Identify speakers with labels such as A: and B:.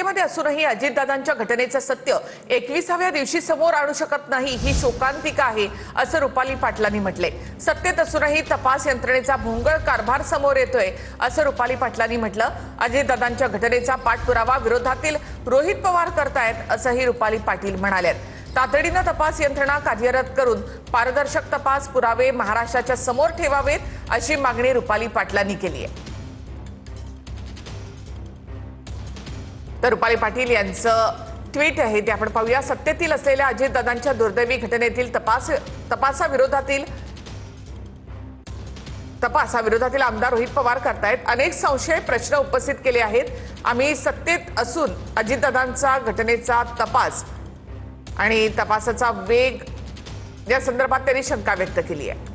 A: सत्तेमध्ये असूनही अजितदादांच्या घटनेचं सत्य 21व्या दिवशी समोर आणू शकत नाही, ही शोकांतिका आहे असं रुपाली पाटलांनी म्हटले। सत्तेत असूनही तपास यंत्रणेचा भोंगळ कारभार समोर येतोय असं रुपाली पाटलांनी म्हटलं। अजितदादांच्या घटनेचा पाठपुरावा विरोधातील रोहित पवार करतायत असंही रुपाली पाटील म्हणाल्यात। तातडीनं तपास यंत्रणा कार्यरत करून पारदर्शक तपास पुरावे महाराष्ट्राच्या समोर ठेवावेत अशी मागणी रुपाली पाटलांनी केली आहे। तर रुपाली पाटील यांचं ट्विट आहे ते आपण पाहूया। सत्तेतील असलेल्या अजितदादांच्या दुर्दैवी घटनेतील तपासाविरोधातील आमदार रोहित पवार करतायत। अनेक संशय प्रश्न उपस्थित केले आहेत। आम्ही सत्तेत असून अजितदादांचा घटनेचा तपास आणि तपासाचा वेग या संदर्भात त्यांनी शंका व्यक्त केली आहे।